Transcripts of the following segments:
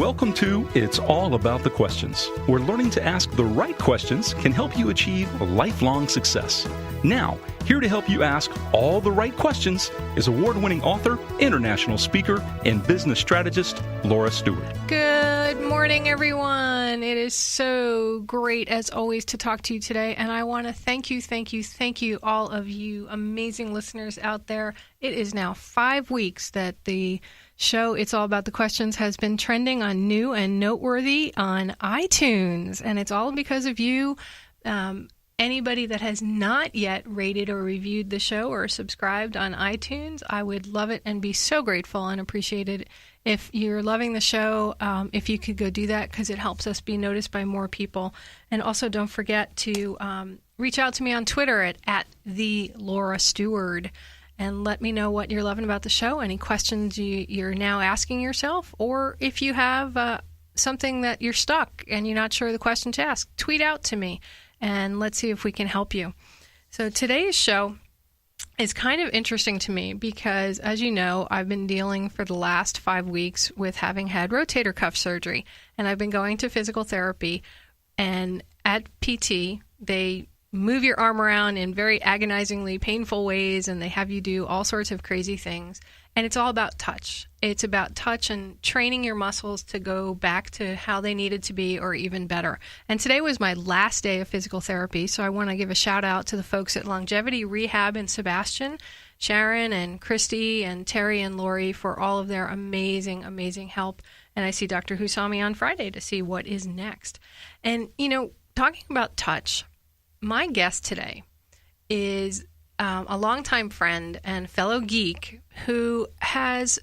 Welcome to It's All About the Questions, where learning to ask the right questions can help you achieve lifelong success. Now, here to help you ask all the right questions is award-winning author, international speaker, and business strategist, Laura Stewart. Good morning, everyone. It is so great, as always, to talk to you today. And I want to thank you, all of you amazing listeners out there. It is now 5 weeks that the show, It's All About the Questions, has been trending on New and Noteworthy on iTunes. And it's all because of you. Anybody that has not yet rated or reviewed the show or subscribed on iTunes, I would love it and be so grateful and appreciate it. If you're loving the show, if you could go do that, because it helps us be noticed by more people. And also don't forget to reach out to me on Twitter at the Laura Stewart and let me know what you're loving about the show, any questions you're now asking yourself, or if you have something that you're stuck and you're not sure the question to ask, tweet out to me. And let's see if we can help you. So today's show is kind of interesting to me because, as you know, I've been dealing for the last 5 weeks with having had rotator cuff surgery. And I've been going to physical therapy. And at PT, they move your arm around in very agonizingly painful ways, and they have you do all sorts of crazy things. And it's all about touch. It's about touch and training your muscles to go back to how they needed to be or even better. And today was my last day of physical therapy, so I want to give a shout out to the folks at Longevity Rehab in Sebastian, Sharon and Christy and Terry and Lori for all of their amazing, amazing help. And I see Dr. Husami on Friday to see what is next. And, you know, talking about touch, my guest today is a longtime friend and fellow geek who has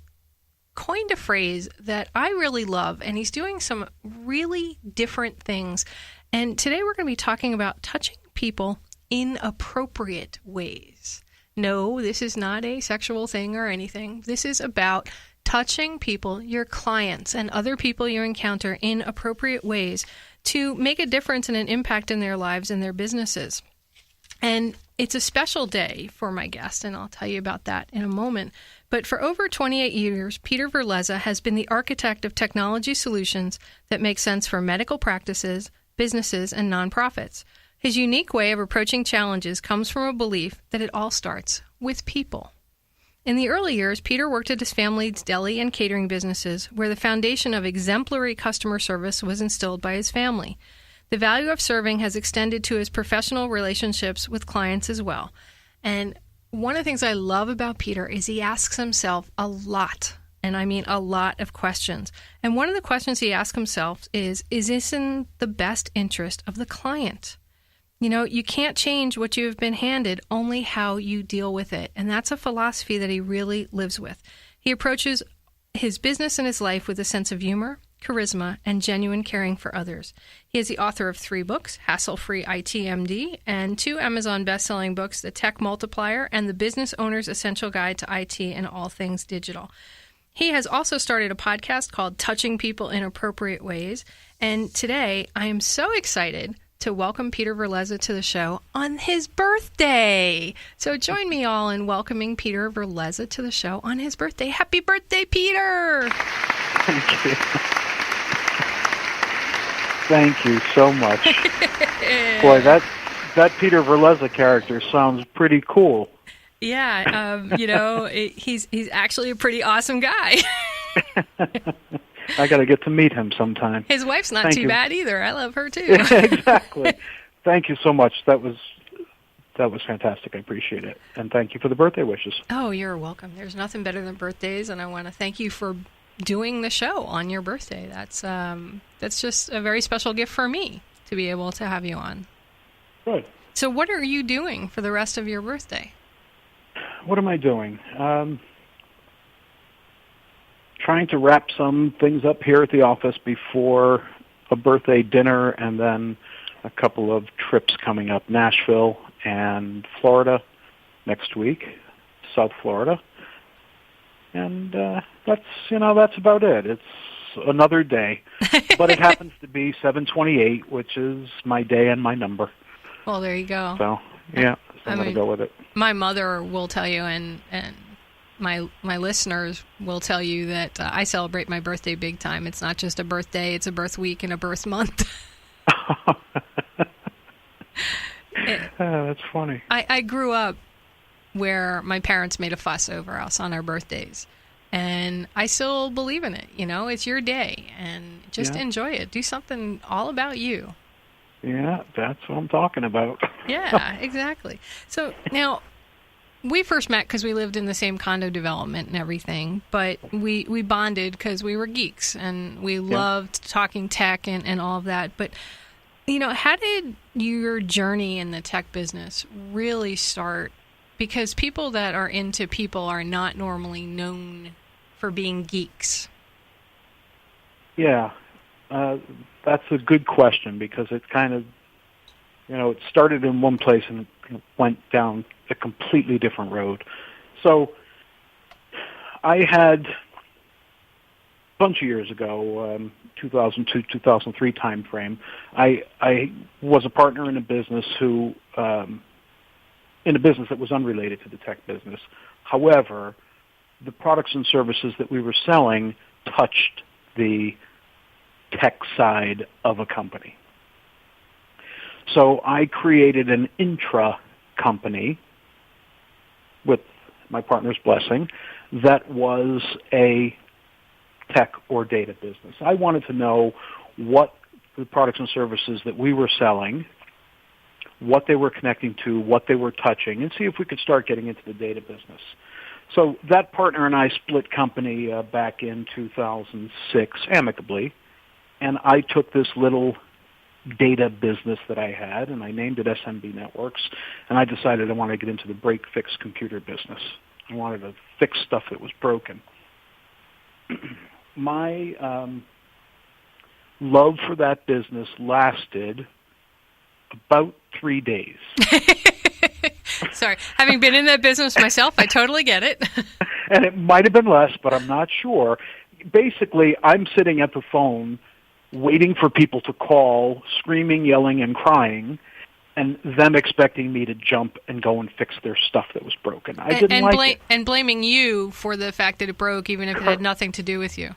coined a phrase that I really love, and he's doing some really different things. And today we're going to be talking about touching people in appropriate ways. No, this is not a sexual thing or anything. This is about touching people, your clients, and other people you encounter in appropriate ways to make a difference and an impact in their lives and their businesses. And it's a special day for my guest, and I'll tell you about that in a moment. But for over 28 years, Peter Verlezza has been the architect of technology solutions that make sense for medical practices, businesses, and nonprofits. His unique way of approaching challenges comes from a belief that it all starts with people. In the early years, Peter worked at his family's deli and catering businesses, where the foundation of exemplary customer service was instilled by his family. The value of serving has extended to his professional relationships with clients as well. And one of the things I love about Peter is he asks himself a lot, and I mean a lot of questions. And one of the questions he asks himself is this in the best interest of the client? You know, you can't change what you have been handed, only how you deal with it. And that's a philosophy that he really lives with. He approaches his business and his life with a sense of humor, charisma, and genuine caring for others. He is the author of 3 books, Hassle-Free IT MD, and 2 Amazon best-selling books, The Tech Multiplier and The Business Owner's Essential Guide to IT and All Things Digital. He has also started a podcast called Touching People in Appropriate Ways. And today, I am so excited to welcome Peter Verlezza to the show on his birthday. So join me all in welcoming Peter Verlezza to the show on his birthday. Happy birthday, Peter! Thank you. Thank you so much. Boy, that Peter Verlezza character sounds pretty cool. Yeah, you know, he's actually a pretty awesome guy. I got to get to meet him sometime. His wife's not too bad either. I love her too. Exactly. Thank you so much. That was fantastic. I appreciate it. And thank you for the birthday wishes. Oh, you're welcome. There's nothing better than birthdays, and I want to thank you for doing the show on your birthday. That's just a very special gift for me to be able to have you on. Good. So what are you doing for the rest of your birthday? What am I doing? Trying to wrap some things up here at the office before a birthday dinner, and then a couple of trips coming up, Nashville and Florida next week, South Florida. And that's about it. It's another day. But it happens to be 7/28, which is my day and my number. Well, there you go. So, yeah, I'm going to go with it. My mother will tell you, and my listeners will tell you that I celebrate my birthday big time. It's not just a birthday; it's a birth week and a birth month. That's funny. I grew up where my parents made a fuss over us on our birthdays, and I still believe in it. It's your day, and just enjoy it. Do something all about you. Yeah, that's what I'm talking about. Yeah, exactly. So now, we first met because we lived in the same condo development and everything, but we bonded because we were geeks, and we loved talking tech and all of that. But, how did your journey in the tech business really start? Because people that are into people are not normally known for being geeks. Yeah, that's a good question, because it kind of, it started in one place and it went down a completely different road. So I had, a bunch of years ago, 2002, 2003 time frame, I was a partner in a business that was unrelated to the tech business. However, the products and services that we were selling touched the tech side of a company. So I created an intra-company with my partner's blessing that was a tech or data business. I wanted to know what the products and services that we were selling, what they were connecting to, what they were touching, and see if we could start getting into the data business. So that partner and I split company back in 2006 amicably, and I took this little data business that I had, and I named it SMB Networks, and I decided I wanted to get into the break-fix computer business. I wanted to fix stuff that was broken. My love for that business lasted about 3 days. Sorry. Having been in that business myself, I totally get it. And it might have been less, but I'm not sure. Basically, I'm sitting at the phone waiting for people to call, screaming, yelling, and crying, and them expecting me to jump and go and fix their stuff that was broken. I didn't like it. And blaming you for the fact that it broke, even if it had nothing to do with you.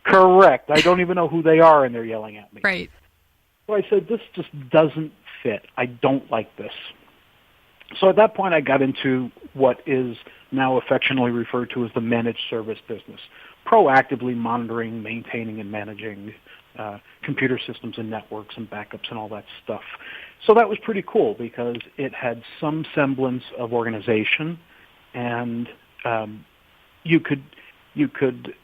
Correct. I don't even know who they are, and they're yelling at me. Right. So I said, this just doesn't fit. I don't like this. So at that point, I got into what is now affectionately referred to as the managed service business, proactively monitoring, maintaining, and managing computer systems and networks and backups and all that stuff. So that was pretty cool because it had some semblance of organization, and you could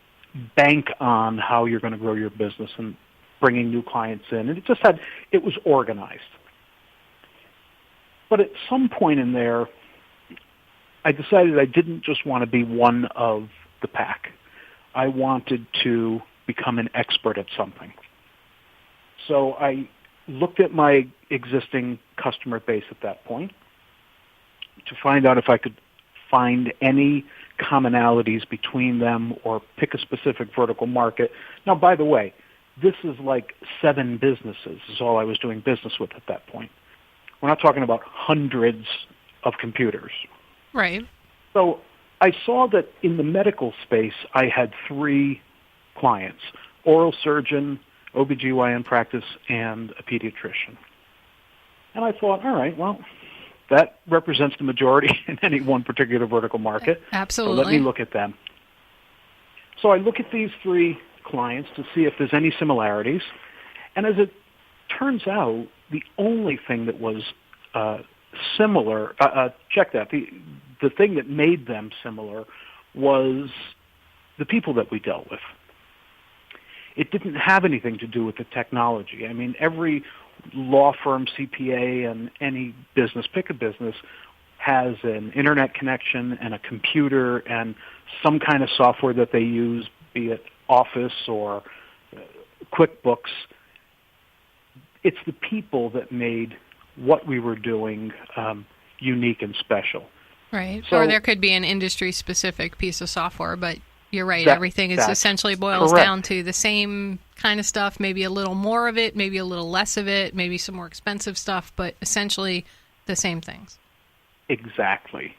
bank on how you're going to grow your business and bringing new clients in. And it was organized. But at some point in there, I decided I didn't just want to be one of the pack. I wanted to become an expert at something. So I looked at my existing customer base at that point to find out if I could find any commonalities between them or pick a specific vertical market. Now, by the way, this is like 7 businesses is all I was doing business with at that point. We're not talking about hundreds of computers. Right. So I saw that in the medical space, I had 3 clients, oral surgeon, OBGYN practice, and a pediatrician. And I thought, all right, well, that represents the majority in any one particular vertical market. Absolutely. So let me look at them. So I look at these 3 clients to see if there's any similarities. And as it turns out, the only thing that was similar, check that, the thing that made them similar was the people that we dealt with. It didn't have anything to do with the technology. I mean, every law firm, CPA, and any business, pick a business, has an internet connection and a computer and some kind of software that they use, be it Office or QuickBooks. It's the people that made what we were doing unique and special. Right. So, or there could be an industry-specific piece of software, but you're right. Everything is essentially boils correct. down to the same kind of stuff, maybe a little more of it, maybe a little less of it, maybe some more expensive stuff, but essentially the same things. Exactly.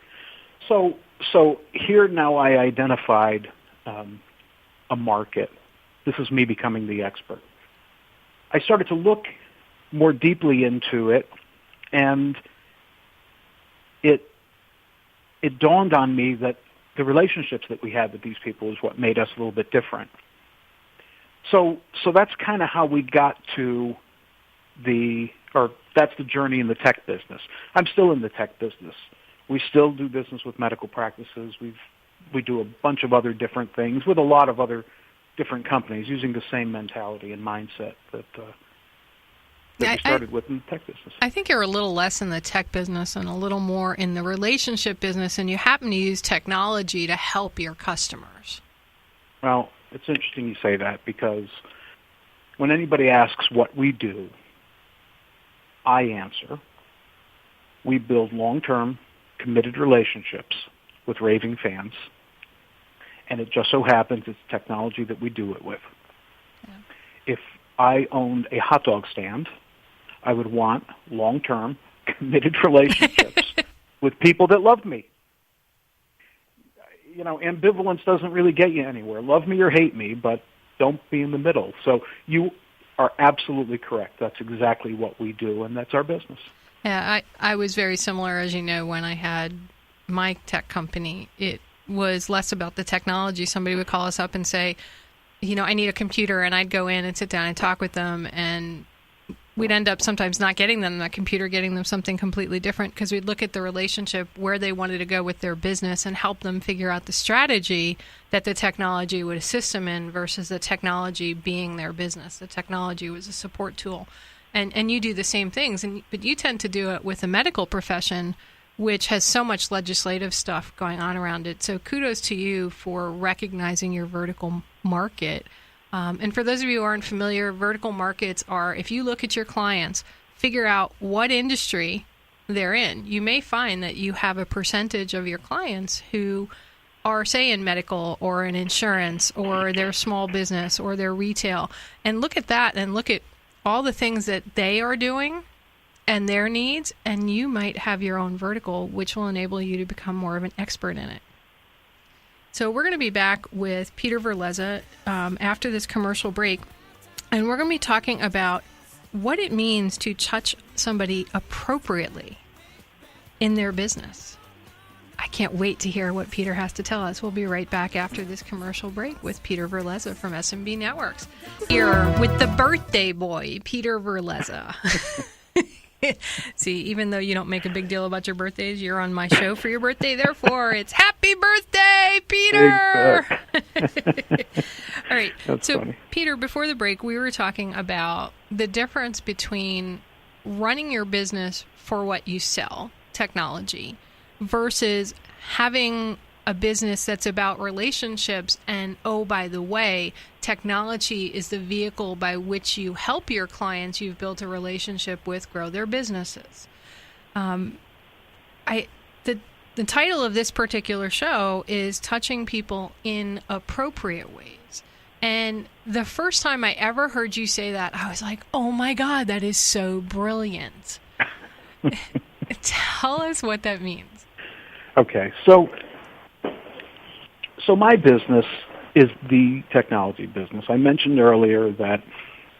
So So here now I identified a market. This is me becoming the expert. I started to look more deeply into it, and it dawned on me that the relationships that we had with these people is what made us a little bit different. So that's kind of how we got to that's the journey in the tech business. I'm still in the tech business. We still do business with medical practices. We do a bunch of other different things with a lot of other different companies using the same mentality and mindset that we started with in the tech business. I think you're a little less in the tech business and a little more in the relationship business, and you happen to use technology to help your customers. Well, it's interesting you say that, because when anybody asks what we do, I answer, we build long-term, committed relationships with raving fans, and it just so happens it's technology that we do it with. Yeah. If I owned a hot dog stand, I would want long-term, committed relationships with people that loved me. You know, ambivalence doesn't really get you anywhere. Love me or hate me, but don't be in the middle. So you are absolutely correct. That's exactly what we do, and that's our business. Yeah, I was very similar, as you know, when I had my tech company. It was less about the technology. Somebody would call us up and say, you know, I need a computer, and I'd go in and sit down and talk with them, and we'd end up sometimes not getting them that computer, getting them something completely different, because we'd look at the relationship, where they wanted to go with their business, and help them figure out the strategy that the technology would assist them in versus the technology being their business. The technology was a support tool. And you do the same things, but you tend to do it with the medical profession, which has so much legislative stuff going on around it. So kudos to you for recognizing your vertical market. And for those of you who aren't familiar, vertical markets are, if you look at your clients, figure out what industry they're in. You may find that you have a percentage of your clients who are, say, in medical or in insurance or their small business or their retail. And look at that and look at all the things that they are doing and their needs, and you might have your own vertical, which will enable you to become more of an expert in it. So we're going to be back with Peter Verlezza after this commercial break, and we're going to be talking about what it means to touch somebody appropriately in their business. I can't wait to hear what Peter has to tell us. We'll be right back after this commercial break with Peter Verlezza from SMB Networks. Here with the birthday boy, Peter Verlezza. See, even though you don't make a big deal about your birthdays, you're on my show for your birthday. Therefore, it's happy birthday, Peter! All right. That's so, funny. Peter, before the break, we were talking about the difference between running your business for what you sell, technology, versus having a business that's about relationships. And, oh, by the way, technology is the vehicle by which you help your clients you've built a relationship with grow their businesses. The title of this particular show is Touching People in Appropriate Ways. And the first time I ever heard you say that, I was like, oh my God, that is so brilliant. Tell us what that means. Okay, so my business is the technology business. I mentioned earlier that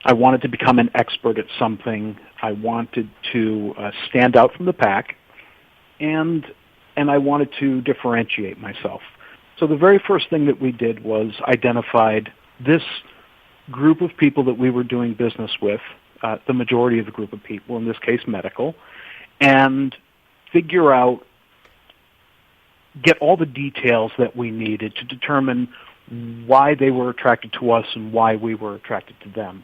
I wanted to become an expert at something. I wanted to stand out from the pack, and I wanted to differentiate myself. So the very first thing that we did was identified this group of people that we were doing business with, the majority of the group of people, in this case medical, and figure out, get all the details that we needed to determine why they were attracted to us and why we were attracted to them.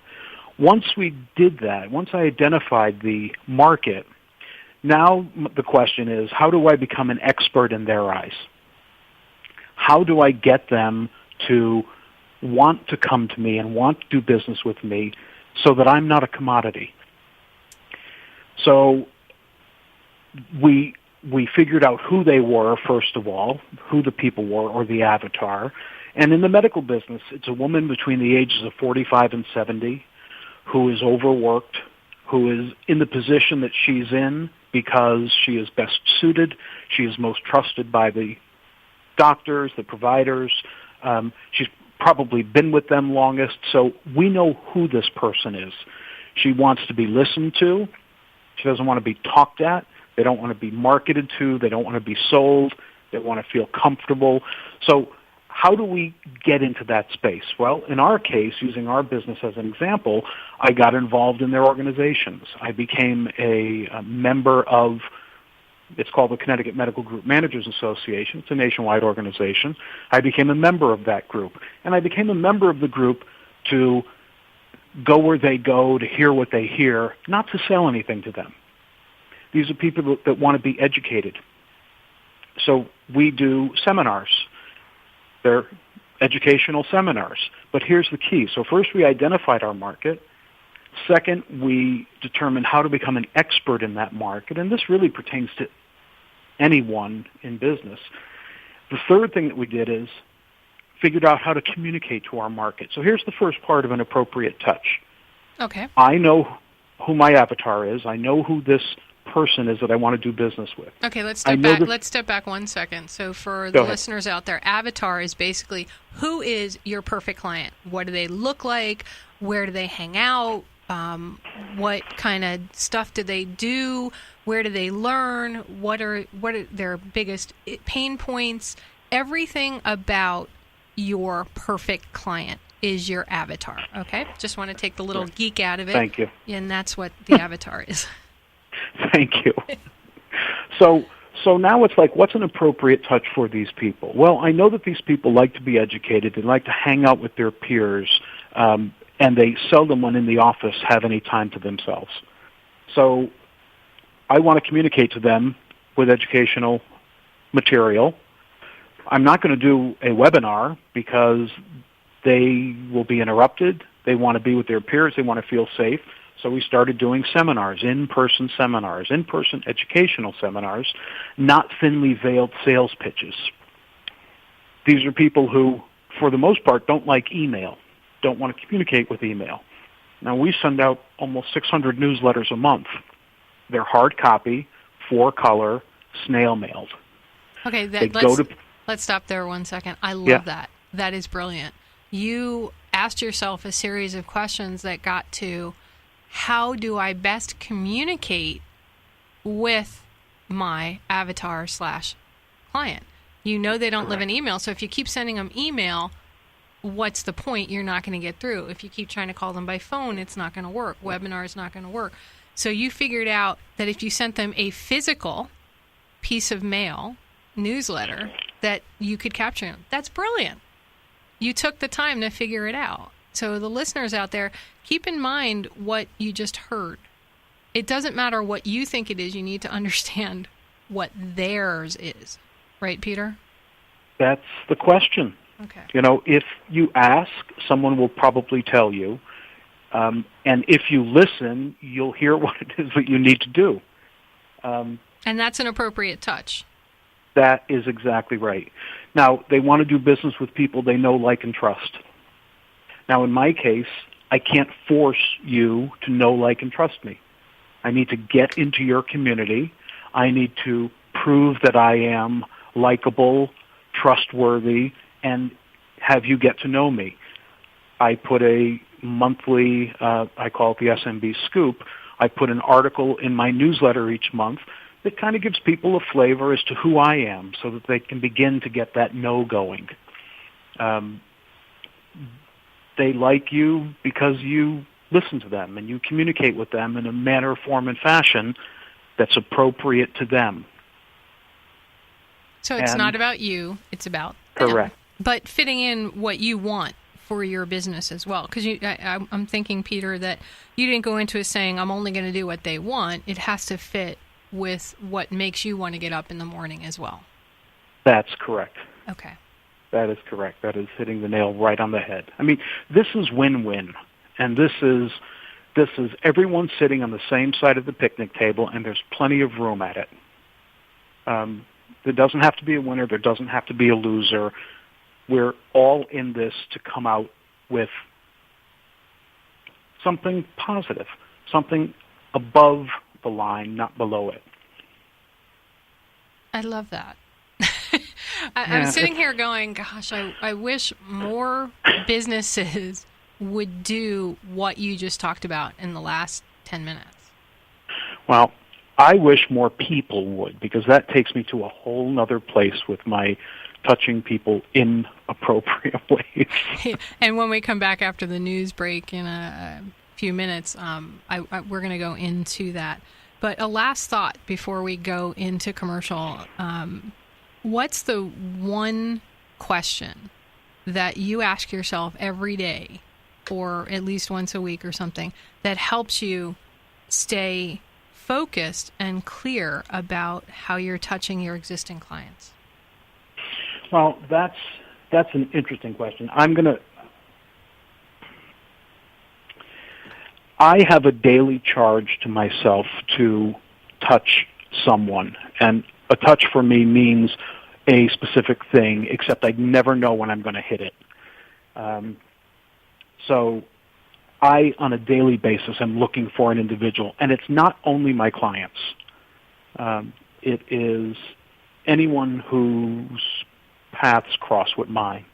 Once we did that, once I identified the market, now the question is, how do I become an expert in their eyes? How do I get them to want to come to me and want to do business with me so that I'm not a commodity? So we figured out who they were, first of all, who the people were, or the avatar. And in the medical business, it's a woman between the ages of 45 and 70 who is overworked, who is in the position that she's in because she is best suited, she is most trusted by the doctors, the providers. She's probably been with them longest, so we know who this person is. She wants to be listened to. She doesn't want to be talked at. They don't want to be marketed to. They don't want to be sold. They want to feel comfortable. So how do we get into that space? Well, in our case, using our business as an example, I got involved in their organizations. I became a member of, it's called the Connecticut Medical Group Managers Association. It's a nationwide organization. I became a member of that group. And I became a member of the group to go where they go, to hear what they hear, not to sell anything to them. These are people that want to be educated. So we do seminars. They're educational seminars. But here's the key. So first we identified our market. Second, we determined how to become an expert in that market. And this really pertains to anyone in business. The third thing that we did is figured out how to communicate to our market. So here's the first part of an appropriate touch. Okay. I know who my avatar is. I know who this person is that I want to do business with. Okay, let's step back. Let's step back 1 second. So for the listeners out there, avatar is basically who is your perfect client? What do they look like? Where do they hang out? What kind of stuff do they do? Where do they learn? What are their biggest pain points? Everything about your perfect client is your avatar. Okay, just want to take the little geek out of it. Thank you. And that's what the avatar is. Thank you. So now it's like, what's an appropriate touch for these people? Well, I know that these people like to be educated. They like to hang out with their peers, and they seldom, when in the office, have any time to themselves. So I want to communicate to them with educational material. I'm not going to do a webinar because they will be interrupted. They want to be with their peers. They want to feel safe. So we started doing seminars, in-person educational seminars, not thinly veiled sales pitches. These are people who, for the most part, don't like email, don't want to communicate with email. Now, we send out almost 600 newsletters a month. They're hard copy, 4-color, snail-mailed. Okay, let's stop there 1 second. I love that. That is brilliant. You asked yourself a series of questions that got to, how do I best communicate with my avatar/client? You know they don't live in email, so if you keep sending them email, what's the point? You're not going to get through. If you keep trying to call them by phone, it's not going to work. Webinar is not going to work. So you figured out that if you sent them a physical piece of mail, newsletter, that you could capture them. That's brilliant. You took the time to figure it out. So the listeners out there, keep in mind what you just heard. It doesn't matter what you think it is. You need to understand what theirs is. Right, Peter? That's the question. Okay. If you ask, someone will probably tell you. And if you listen, you'll hear what it is that you need to do. And that's an appropriate touch. That is exactly right. Now, they want to do business with people they know, like, and trust. Now, in my case, I can't force you to know, like, and trust me. I need to get into your community. I need to prove that I am likable, trustworthy, and have you get to know me. I put a monthly, I call it the SMB Scoop. I put an article in my newsletter each month that kind of gives people a flavor as to who I am so that they can begin to get that know going. They like you because you listen to them and you communicate with them in a manner, form, and fashion that's appropriate to them. So it's not about you, it's about them. Correct. But fitting in what you want for your business as well. Because I'm thinking, Peter, that you didn't go into it saying, I'm only going to do what they want. It has to fit with what makes you want to get up in the morning as well. That's correct. Okay. That is correct. That is hitting the nail right on the head. I mean, this is win-win. And this is everyone sitting on the same side of the picnic table, and there's plenty of room at it. There doesn't have to be a winner. There doesn't have to be a loser. We're all in this to come out with something positive, something above the line, not below it. I love that. I'm sitting here going, gosh, I wish more businesses would do what you just talked about in the last 10 minutes. Well, I wish more people would, because that takes me to a whole nother place with my touching people in appropriate ways. And when we come back after the news break in a few minutes, we're going to go into that. But a last thought before we go into commercial. What's the one question that you ask yourself every day, or at least once a week or something, that helps you stay focused and clear about how you're touching your existing clients? Well, that's an interesting question. I have a daily charge to myself to touch someone, and a touch for me means a specific thing, except I never know when I'm going to hit it. So I, on a daily basis, am looking for an individual, and it's not only my clients. It is anyone whose paths cross with mine.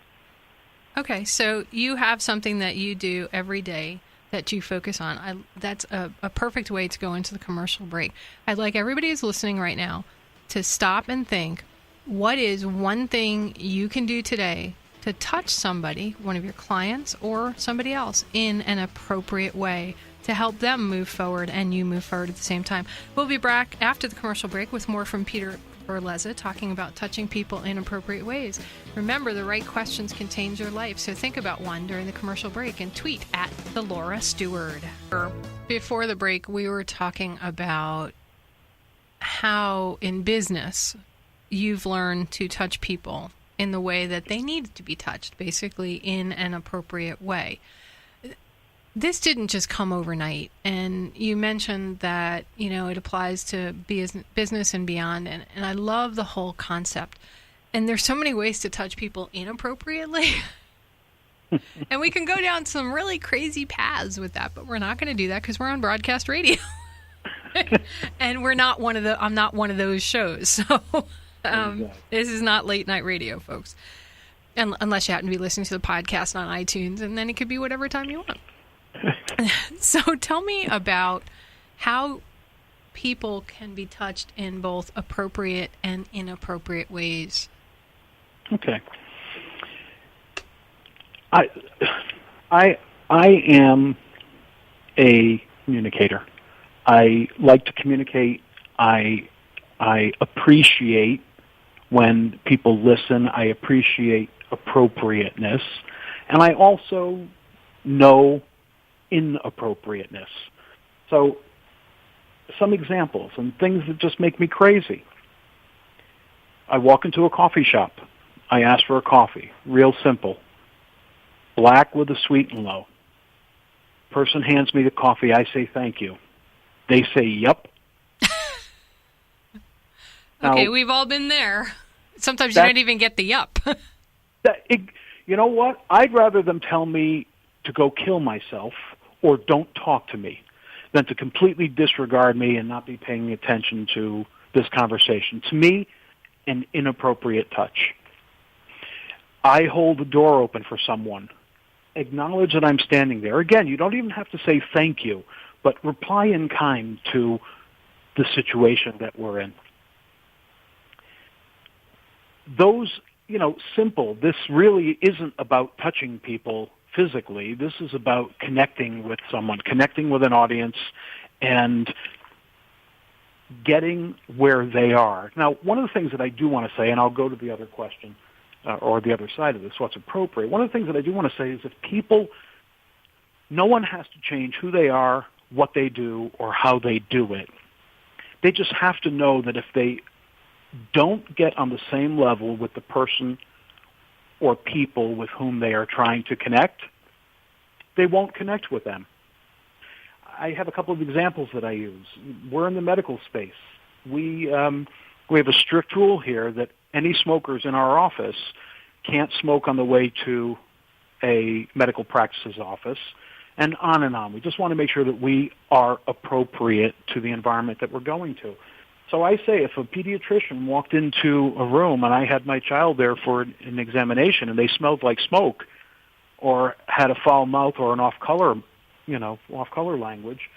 Okay, so you have something that you do every day that you focus on. That's a perfect way to go into the commercial break. I'd like everybody who's listening right now to stop and think, what is one thing you can do today to touch somebody, one of your clients or somebody else, in an appropriate way to help them move forward and you move forward at the same time? We'll be back after the commercial break with more from Peter Verlezza talking about touching people in appropriate ways. Remember, the right questions can change your life, so think about one during the commercial break and tweet at the Laura Stewart. Before the break, we were talking about how in business you've learned to touch people in the way that they need to be touched, basically in an appropriate way. This didn't just come overnight, and you mentioned that, it applies to business and beyond, and I love the whole concept. And there's so many ways to touch people inappropriately. And we can go down some really crazy paths with that, but we're not going to do that because we're on broadcast radio. And I'm not one of those shows. So this is not late night radio, folks. Unless you happen to be listening to the podcast on iTunes, and then it could be whatever time you want. So tell me about how people can be touched in both appropriate and inappropriate ways. Okay. I am a communicator. I like to communicate. I appreciate when people listen. I appreciate appropriateness. And I also know inappropriateness. So some examples and things that just make me crazy. I walk into a coffee shop. I ask for a coffee. Real simple. Black with a sweet and low. Person hands me the coffee. I say thank you. They say yup. Okay, now, we've all been there. Sometimes you don't even get the yup. You know what? I'd rather them tell me to go kill myself or don't talk to me than to completely disregard me and not be paying attention to this conversation. To me, an inappropriate touch. I hold the door open for someone. Acknowledge that I'm standing there. Again, you don't even have to say thank you, but reply in kind to the situation that we're in. Those, simple. This really isn't about touching people physically. This is about connecting with someone, connecting with an audience, and getting where they are. Now, one of the things that I do want to say, and I'll go to the other question, or the other side of this, what's appropriate. One of the things that I do want to say is that no one has to change who they are, what they do, or how they do it. They just have to know that if they don't get on the same level with the person or people with whom they are trying to connect, they won't connect with them. I have a couple of examples that I use. We're in the medical space. We have a strict rule here that any smokers in our office can't smoke on the way to a medical practices office, and on and on. We just want to make sure that we are appropriate to the environment that we're going to. So I say if a pediatrician walked into a room and I had my child there for an examination and they smelled like smoke or had a foul mouth or an off-color language,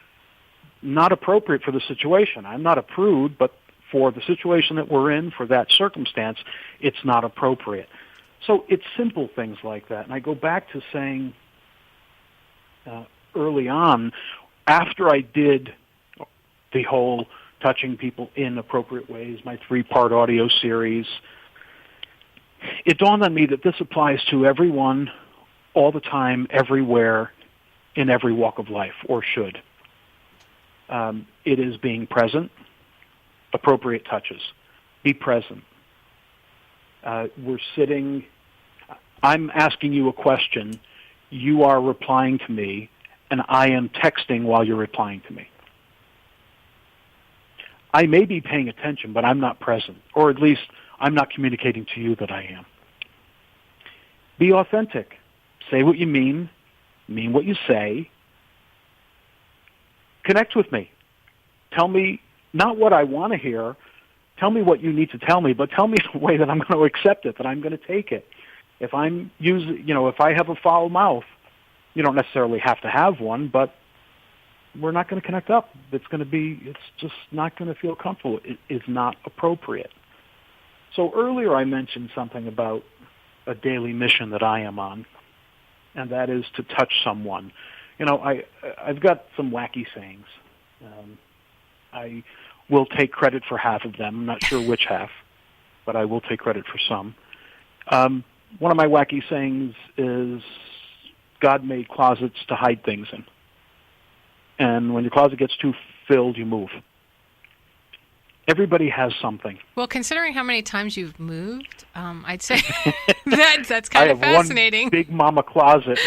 not appropriate for the situation. I'm not a prude, but for the situation that we're in, for that circumstance, it's not appropriate. So it's simple things like that. And I go back to saying early on, after I did the whole touching people in appropriate ways, my 3-part audio series, it dawned on me that this applies to everyone, all the time, everywhere, in every walk of life, or should. It is being present, appropriate touches. Be present. We're sitting, I'm asking you a question, you are replying to me, and I am texting while you're replying to me. I may be paying attention, but I'm not present, or at least I'm not communicating to you that I am. Be authentic. Say what you mean what you say. Connect with me. Tell me not what I want to hear. Tell me what you need to tell me, but tell me in a way that I'm going to accept it, that I'm going to take it. If if I have a foul mouth, you don't necessarily have to have one, but we're not going to connect up. It's just not going to feel comfortable. It is not appropriate. So earlier I mentioned something about a daily mission that I am on, and that is to touch someone. I've got some wacky sayings. I will take credit for half of them. I'm not sure which half, but I will take credit for some. One of my wacky sayings is, God made closets to hide things in. And when your closet gets too filled, you move. Everybody has something. Well, considering how many times you've moved, I'd say that's kind of fascinating. I have one big mama closet.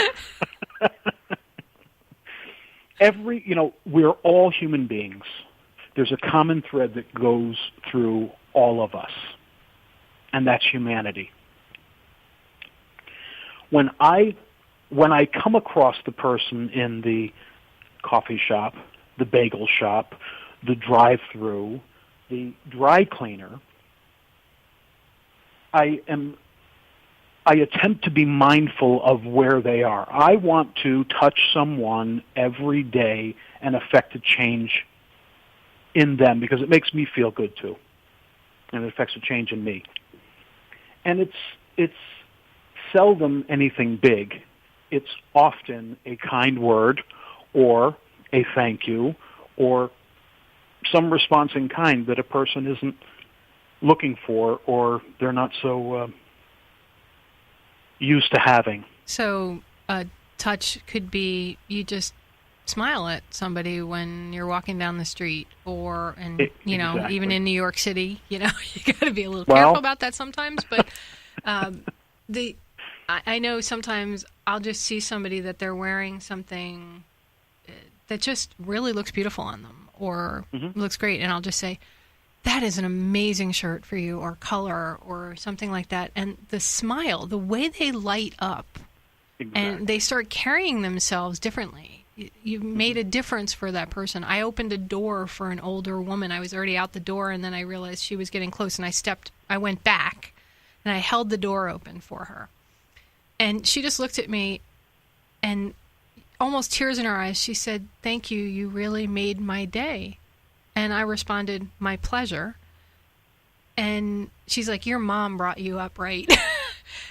We're all human beings. There's a common thread that goes through all of us, and that's humanity. When I come across the person in the coffee shop, the bagel shop, the drive-through, the dry cleaner, I attempt to be mindful of where they are. I want to touch someone every day and affect a change in them because it makes me feel good too, and it affects a change in me. And it's seldom anything big. It's often a kind word or a thank you or some response in kind that a person isn't looking for or they're not so used to having. So a touch could be you just smile at somebody when you're walking down the street or, exactly. Even in New York City, you got to be a little careful about that sometimes. But I know sometimes I'll just see somebody that they're wearing something that just really looks beautiful on them or looks great. And I'll just say, that is an amazing shirt for you or color or something like that. And the smile, the way they light up and they start carrying themselves differently. You've made a difference for that person. I opened a door for an older woman. I was already out the door and then I realized she was getting close and I went back and I held the door open for her. And she just looked at me and almost tears in her eyes. She said, "Thank you. You really made my day." And I responded, "My pleasure." And she's like, "Your mom brought you up, right?"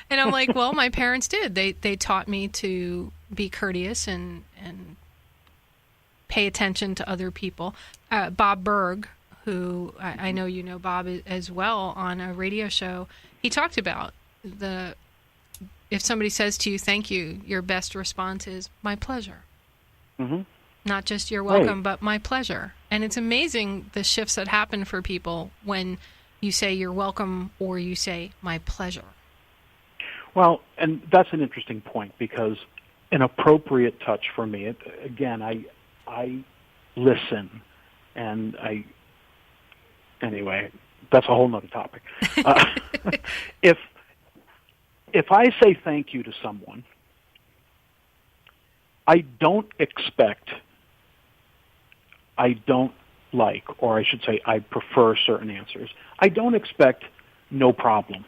And I'm like, "Well, my parents did. They taught me to be courteous and pay attention to other people." Bob Berg, who I know you know Bob as well, on a radio show, he talked about if somebody says to you, "Thank you," your best response is, "My pleasure." Mm-hmm. Not just "you're welcome," right. but "my pleasure." And it's amazing the shifts that happen for people when you say "you're welcome" or you say "my pleasure." Well, and that's an interesting point because an appropriate touch for me, again, I listen, and anyway, that's a whole nother topic. If I say thank you to someone, I don't like, or I should say I prefer certain answers. I don't expect no problem.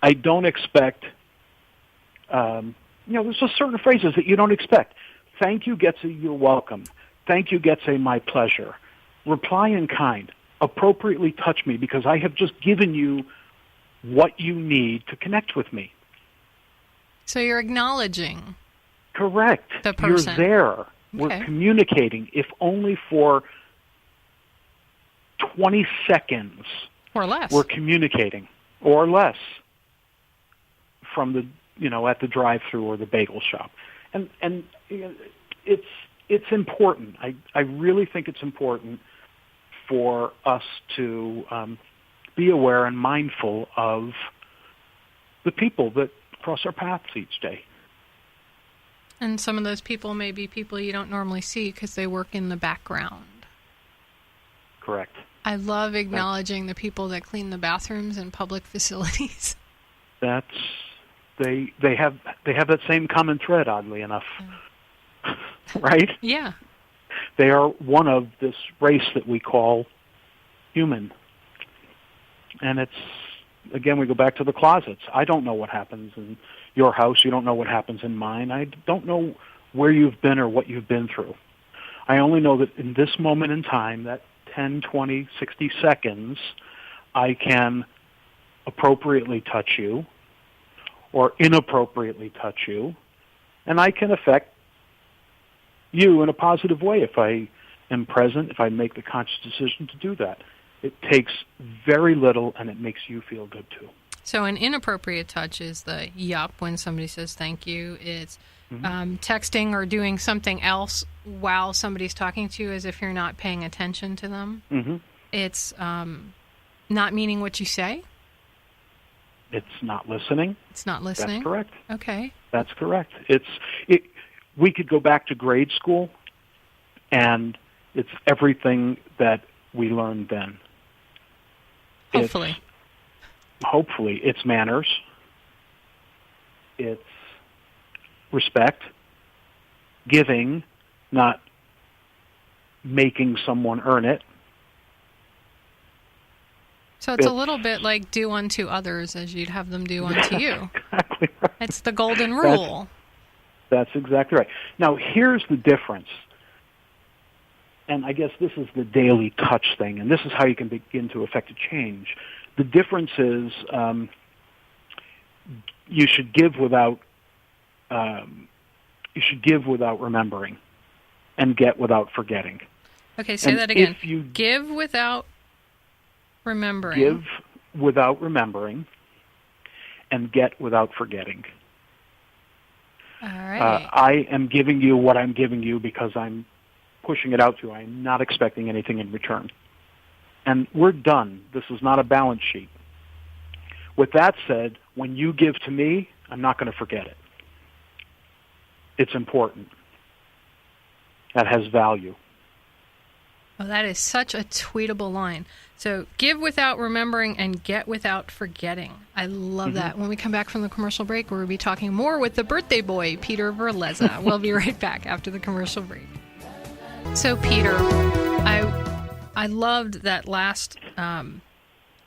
I don't expect, there's just certain phrases that you don't expect. Thank you gets a you're welcome. Thank you gets a my pleasure. Reply in kind. Appropriately touch me because I have just given you what you need to connect with me. So you're acknowledging. Correct. The person. You're there. Okay. We're communicating, if only for 20 seconds. Or less. We're communicating, or less, from the, at the drive-thru or the bagel shop. And it's important. I really think it's important for us to be aware and mindful of the people that cross our paths each day. And some of those people may be people you don't normally see because they work in the background. Correct. I love acknowledging the people that clean the bathrooms in public facilities. They have that same common thread, oddly enough. Right? Yeah. They are one of this race that we call human. And it's, again, we go back to the closets. I don't know what happens in your house. You don't know what happens in mine. I don't know where you've been or what you've been through. I only know that in this moment in time, that 10, 20, 60 seconds, I can appropriately touch you or inappropriately touch you, and I can affect you in a positive way if I am present, if I make the conscious decision to do that. It takes very little, and it makes you feel good, too. So an inappropriate touch is the yup when somebody says thank you. It's texting or doing something else while somebody's talking to you as if you're not paying attention to them. Mm-hmm. It's not meaning what you say. It's not listening. It's not listening. That's correct. Okay. That's correct. We could go back to grade school, and it's everything that we learned then. Hopefully. It's manners. It's respect, giving, not making someone earn it. So it's a little bit like do unto others as you'd have them do unto you. Exactly right. It's the golden rule. That's exactly right. Now, here's the difference. And I guess this is the daily touch thing, and this is how you can begin to affect a change. The difference is you should give without remembering, and get without forgetting. Okay, say that again. Give without remembering. Give without remembering, and get without forgetting. All right. I am giving you what I'm giving you because I'm pushing it out to you. I'm not expecting anything in return. And we're done. This is not a balance sheet. With that said, when you give to me, I'm not going to forget it. It's important. That has value. Oh, that is such a tweetable line. So give without remembering and get without forgetting. I love that. When we come back from the commercial break, we'll be talking more with the birthday boy, Peter Verlezza. We'll be right back after the commercial break. So, Peter, I loved that last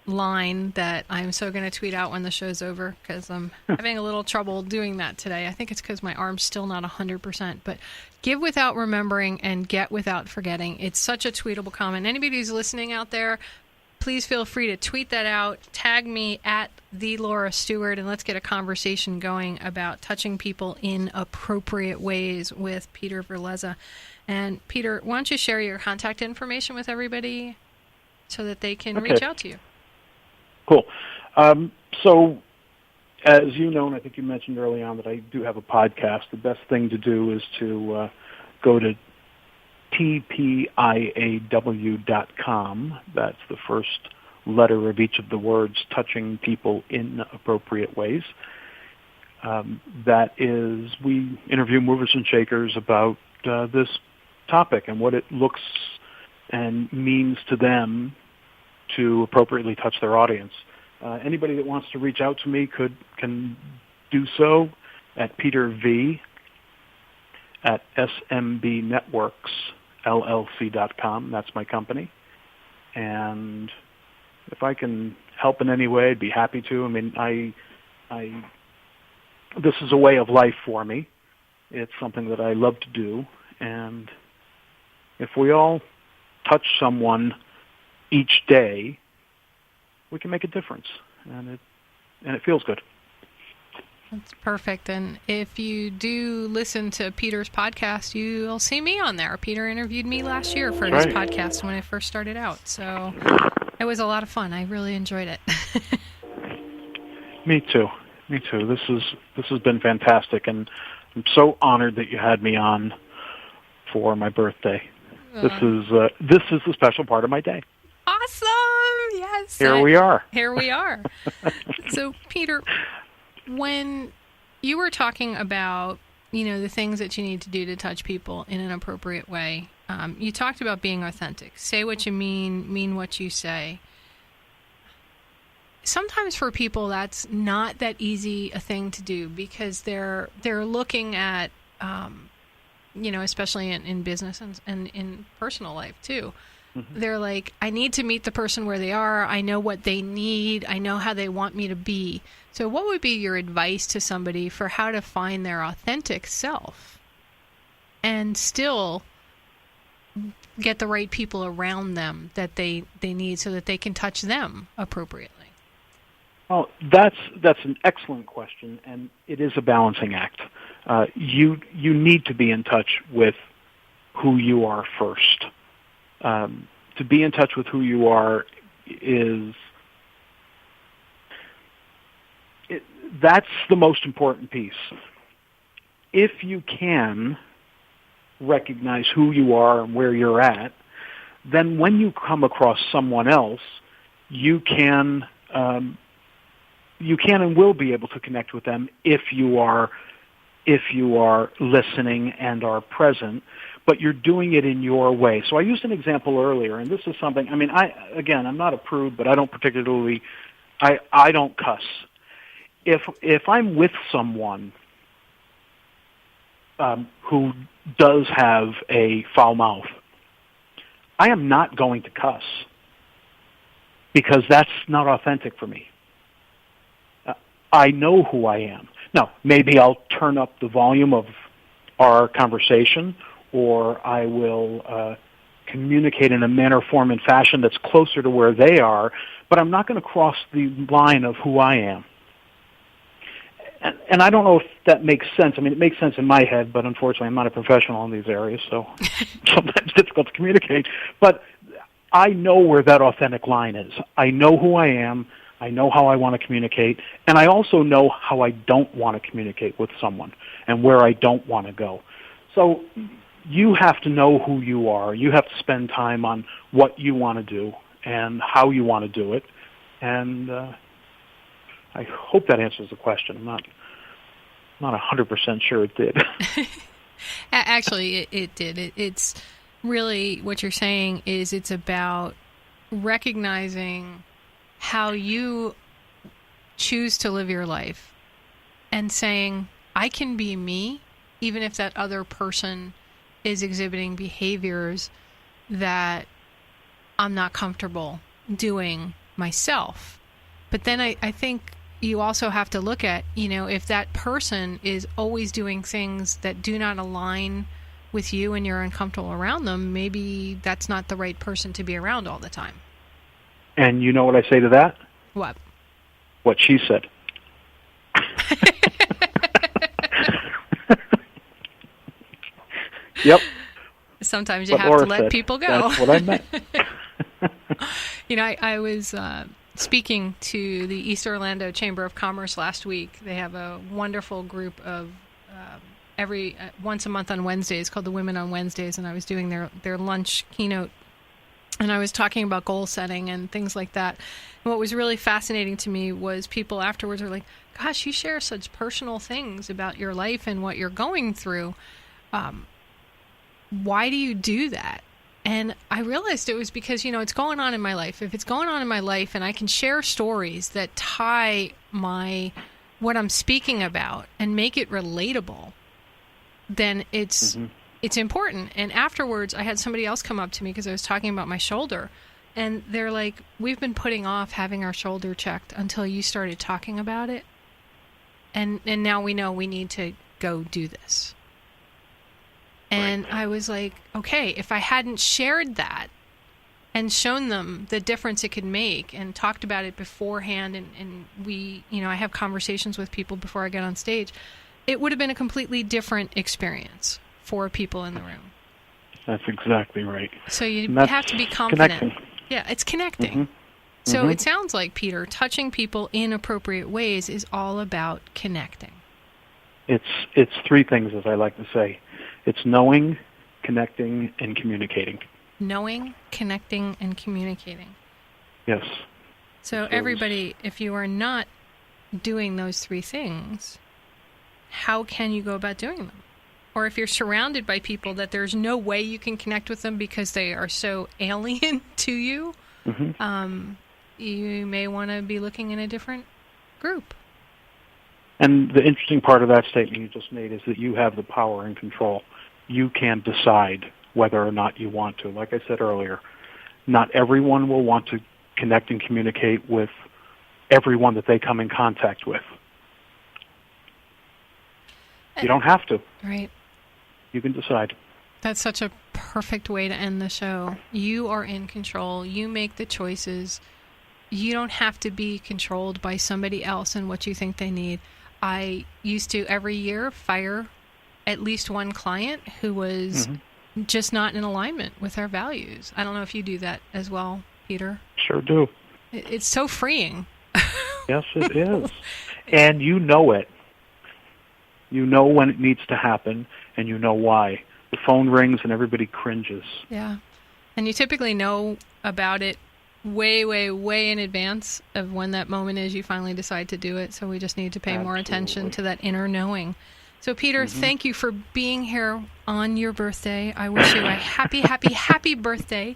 line that I'm so going to tweet out when the show's over because I'm having a little trouble doing that today. I think it's because my arm's still not 100%. But give without remembering and get without forgetting. It's such a tweetable comment. Anybody who's listening out there, please feel free to tweet that out. Tag me at @TheLauraStewart, and let's get a conversation going about touching people in appropriate ways with Peter Verlezza. And Peter, why don't you share your contact information with everybody so that they can reach out to you? Cool. So, as you know, and I think you mentioned early on that I do have a podcast, the best thing to do is to go to tpiaw.com. That's the first letter of each of the words, touching people in appropriate ways. That is, we interview movers and shakers about this topic and what it looks and means to them to appropriately touch their audience. Anybody that wants to reach out to me can do so at peterv@smbnetworks llc.com. That's my company. And if I can help in any way, I'd be happy to. I mean, this is a way of life for me. It's something that I love to do. And if we all touch someone each day, we can make a difference. And it feels good. That's perfect. And if you do listen to Peter's podcast, you'll see me on there. Peter interviewed me last year for his podcast when I first started out. So it was a lot of fun. I really enjoyed it. Me too. This has been fantastic, and I'm so honored that you had me on for my birthday. This is the special part of my day. Awesome! Yes. Here we are. So, Peter, when you were talking about, the things that you need to do to touch people in an appropriate way, you talked about being authentic. Say what you mean what you say. Sometimes for people, that's not that easy a thing to do because they're looking at, especially in business and in personal life too. Mm-hmm. They're like, I need to meet the person where they are. I know what they need. I know how they want me to be. So what would be your advice to somebody for how to find their authentic self and still get the right people around them that they need so that they can touch them appropriately? Well, that's an excellent question, and it is a balancing act. You need to be in touch with who you are first. To be in touch with who you are that's the most important piece. If you can recognize who you are and where you're at, then when you come across someone else, you can and will be able to connect with them if you are listening and are present, but you're doing it in your way. So I used an example earlier, and this is something, I'm not a prude, but I don't particularly, I don't cuss. If I'm with someone who does have a foul mouth, I am not going to cuss because that's not authentic for me. I know who I am. Now, maybe I'll turn up the volume of our conversation, or I will communicate in a manner, form, and fashion that's closer to where they are, but I'm not going to cross the line of who I am. And I don't know if that makes sense. It makes sense in my head, but unfortunately I'm not a professional in these areas, so sometimes it's difficult to communicate. But I know where that authentic line is. I know who I am. I know how I want to communicate, and I also know how I don't want to communicate with someone and where I don't want to go. So you have to know who you are. You have to spend time on what you want to do and how you want to do it. And I hope that answers the question. I'm not 100% sure it did. Actually, it did. It's really what you're saying is it's about recognizing how you choose to live your life and saying, I can be me, even if that other person is exhibiting behaviors that I'm not comfortable doing myself. But then I think you also have to look at, if that person is always doing things that do not align with you and you're uncomfortable around them, maybe that's not the right person to be around all the time. And you know what I say to that? What? What she said. Yep. Sometimes you have to let people go. That's what I meant. I was speaking to the East Orlando Chamber of Commerce last week. They have a wonderful group of once a month on Wednesdays called the Women on Wednesdays, and I was doing their lunch keynote. And I was talking about goal setting and things like that. And what was really fascinating to me was people afterwards were like, gosh, you share such personal things about your life and what you're going through. Why do you do that? And I realized it was because, it's going on in my life. If it's going on in my life and I can share stories that tie what I'm speaking about and make it relatable, then it's it's important. And afterwards, I had somebody else come up to me because I was talking about my shoulder. And they're like, we've been putting off having our shoulder checked until you started talking about it. And now we know we need to go do this. And Right. I was like, okay, if I hadn't shared that and shown them the difference it could make and talked about it beforehand, and we, I have conversations with people before I get on stage, it would have been a completely different experience for people in the room. That's exactly right. So you And that's have to be confident. connecting. Yeah, it's connecting. Mhm. So Mhm. it sounds like, Peter, touching people in appropriate ways is all about connecting. It's three things, as I like to say. It's knowing, connecting, and communicating. Knowing, connecting, and communicating. Yes. So Those- everybody, if you are not doing those three things, how can you go about doing them? Or if you're surrounded by people that there's no way you can connect with them because they are so alien to you, Mhm. You may want to be looking in a different group. And the interesting part of that statement you just made is that you have the power and control. You can decide whether or not you want to. Like I said earlier, not everyone will want to connect and communicate with everyone that they come in contact with. You don't have to. Right. You can decide. That's such a perfect way to end the show. You are in control. You make the choices. You don't have to be controlled by somebody else and what you think they need. I used to every year fire at least one client who was just not in alignment with our values. I don't know if you do that as well, Peter. Sure do. It's so freeing. Yes, it is. And you know it. You know when it needs to happen, and you know why. The phone rings and everybody cringes. Yeah. And you typically know about it way, way, way in advance of when that moment is you finally decide to do it. So we just need to pay more attention to that inner knowing. So, Peter, thank you for being here on your birthday. I wish you a happy, happy, happy birthday.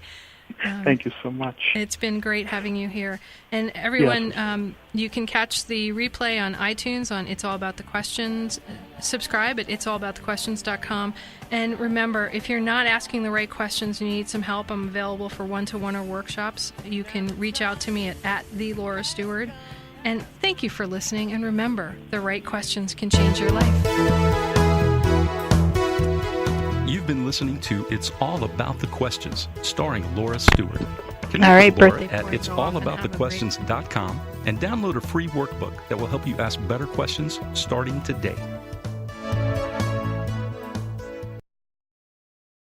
Thank you so much. It's been great having you here. And everyone, you can catch the replay on iTunes on It's All About the Questions. Subscribe at it'sallaboutthequestions.com. And remember, if you're not asking the right questions and you need some help, I'm available for one-to-one or workshops. You can reach out to me at the Laura Stewart. And thank you for listening. And remember, the right questions can change your life. You've been listening to It's All About the Questions, starring Laura Stewart. Connect All right, with Laura birthday at boy, go off and have a it'sallaboutthequestions.com and download a free workbook that will help you ask better questions starting today.